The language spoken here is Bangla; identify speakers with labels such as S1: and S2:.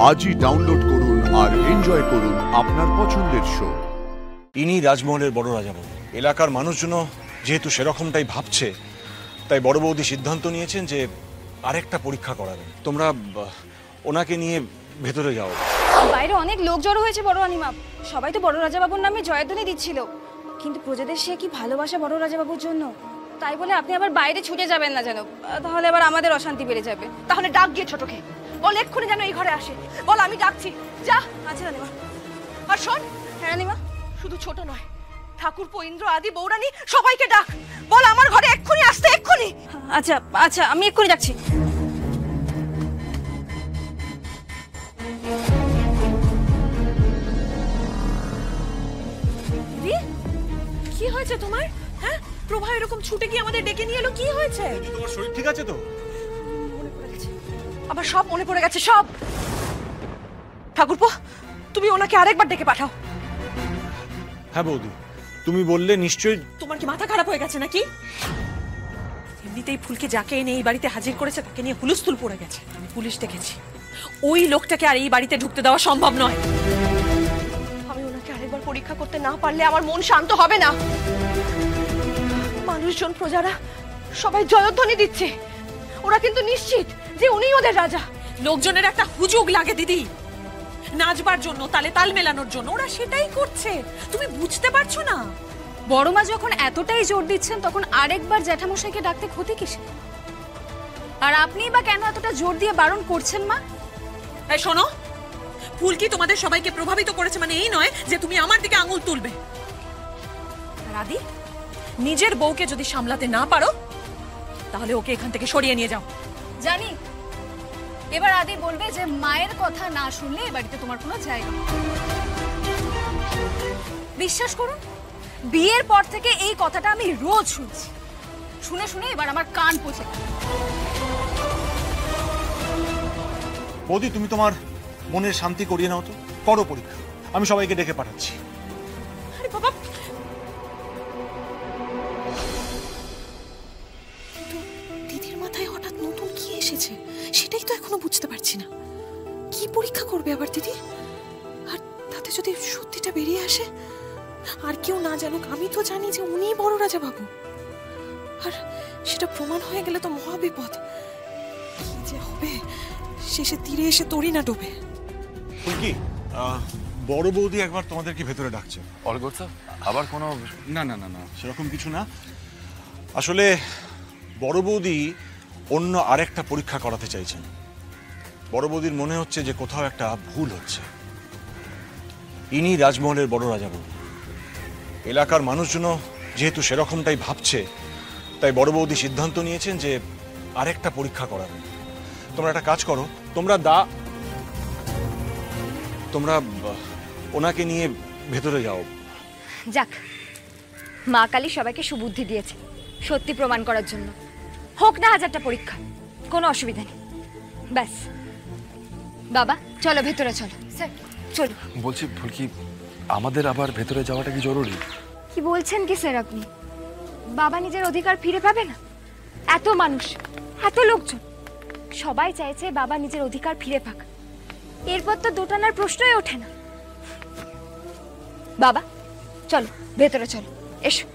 S1: আজই ডাউনলোড করুন আর এনজয় করুন আপনার পছন্দের শো।
S2: ইনি রাজমহলের বড় রাজাবাবু। এলাকার মানুষজন যেহেতু সেরকমটাই ভাবছে, তাই বড় বৌদি সিদ্ধান্ত নিয়েছেন যে আরেকটা পরীক্ষা করাবেন। তোমরা ওনাকে নিয়ে ভেতরে যাও।
S3: বাইরে অনেক লোক জড়ো হয়েছে বড় রানীমা, সবাই তো বড় রাজাবাবুর নামে জয়ধ্বনি দিচ্ছিল, কিন্তু প্রজাদের সে কি ভালোবাসা বড় রাজাবাবুর জন্য, তাই বলে আপনি আবার বাইরে ছুটে যাবেন না যেন, তাহলে আবার আমাদের অশান্তি বেড়ে যাবে।
S4: তাহলে ডাক গিয়ে ছোটকে বল এক্ষুনি যেন এই ঘরে আসে, বল আমি ডাকছি, যা।
S3: আচ্ছা রানীমা।
S4: আর শোন,
S3: হ্যাঁ রানীমা,
S4: শুধু ছোট নয়, ঠাকুরপো, ইন্দ্র, আদি, বৌরানী সবাইকে ডাক, বল আমার ঘরে এক্ষুনি আসতে, এক্ষুনি।
S3: আচ্ছা আচ্ছা, আমি এক্ষুনি যাচ্ছি।
S4: কি হয়েছে তোমার? হ্যাঁ, প্রভা এরকম ছুটে গিয়ে আমাদের ডেকে নিয়ে এলো, কি হয়েছে?
S2: তোমার শরীর ঠিক আছে তো?
S4: মনে পড়ে গেছে, আবার সব মনে পড়ে গেছে, সব। ঠাকুরপো, তুমি ওনাকে আরেকবার ডেকে পাঠাও।
S2: হ্যাঁ বৌদি, তুমি বললে নিশ্চয়ই।
S4: তোমার কি মাথা খারাপ হয়ে গেছে নাকি? এমনিতেই ফুলকে যাকে এনে এই বাড়িতে হাজির করেছে তাকে নিয়ে হুলস্থুল পড়ে গেছে, আমি পুলিশ দেখেছি। ওই লোকটাকে আর এই বাড়িতে ঢুকতে দেওয়া সম্ভব নয়। আমি ওনাকে আরেকবার পরীক্ষা করতে না পারলে আমার মন শান্ত হবে না। মানুষজন, প্রজারা সবাই জয়ধ্বনি দিচ্ছে, ওরা কিন্তু নিশ্চিত যে উনিই ওদের রাজা। লোকজনের একটা হুজুগ লাগে দিদি, নাচবার জন্য, তালে তাল মেলানোর জন্য, ওরা সেটাই করছে। তুমি বুঝতে পারছো না?
S3: বড় মা যখন এতটাই জোর দিচ্ছেন, তখন আরেকবার জ্যাঠামশাইকে ডাকতে ক্ষতি কিসে? আর আপনিই বা কেন এতটা জোর দিয়ে বারণ করছেন মা?
S4: এই শোনো, ফুল কি তোমাদের সবাইকে প্রভাবিত করেছে মানে এই নয় যে তুমি আমার দিকে আঙুল তুলবে। রাদি, নিজের বউকে যদি সামলাতে না পারো তাহলে ওকে এখান থেকে সরিয়ে নিয়ে যাও।
S3: জানি এবার আদি বলবে যে মায়ের কথা না শুনলে এ বাড়িতে তোমার কোনো জায়গা নেই। বিশ্বাস করুন, বিয়ের পর থেকে এই কথাটা আমি রোজ শুনছি, শুনে শুনে এবার আমার কান পচে গেল।
S2: বৌদি, তুমি তোমার মনের শান্তি করিয়ে নাও তো, করো পরীক্ষা, আমি সবাইকে ডেকে পাঠাচ্ছি।
S4: আরে বাবা, দিদির মাথায় হঠাৎ নতুন কি এসেছে সেটাই তো এখনো বুঝতে পারছি না। কি পরীক্ষা করবে আবার দিদি? আর তাতে যদি সত্যিটা বেরিয়ে আসে, আর কেউ না জানুক, আমি তো জানি যে উনিই বড় রাজা বাবু, আর সেটা প্রমাণ হয়ে গেলে তো মহা বিপদ। কি যে হবে, শেষে তীরে এসে তরি না ডোবে।
S2: ফুলকি, বড় বৌদি একবার তোমাদেরকে ভেতরে ডাকছে।
S5: অলগোর স্যার, আবার কোনো?
S2: না না না না, সেরকম কিছু না। আসলে বড় বৌদি অন্য আরেকটা পরীক্ষা করাতে চাইছেন। বড় বৌদির মনে হচ্ছে যে কোথাও একটা ভুল হচ্ছে। ইনি রাজমহলের বড় রাজাবাবু। এলাকার মানুষজন যেহেতু সেরকমটাই ভাবছে, তাই বড় বৌদি সিদ্ধান্ত নিয়েছেন যে আরেকটা পরীক্ষা করাবেন। তোমরা একটা কাজ করো, তোমরা ওনাকে নিয়ে ভেতরে যাও।
S3: যাক, মা কালী সবাইকে সুবুদ্ধি দিয়েছে সত্যি প্রমাণ করার জন্য। হোক না হাজারটা পরীক্ষা, কোনো অসুবিধা নেই। ব্যাস বাবা, চলো ভেতরে চলো। স্যার চলো।
S5: বলছি ফুলকি, আমাদের আবার ভেতরে যাওয়াটা কি জরুরি?
S3: কি বলছেন কি স্যার আপনি? বাবা নিজের অধিকার ফিরে পাবে না? এত মানুষ, এত লোকজন, সবাই চাইছে বাবা নিজের অধিকার ফিরে পাক। এরপর তো দোটানার প্রশ্নই ওঠে না। বাবা চলো ভেতরে চলো, এসো।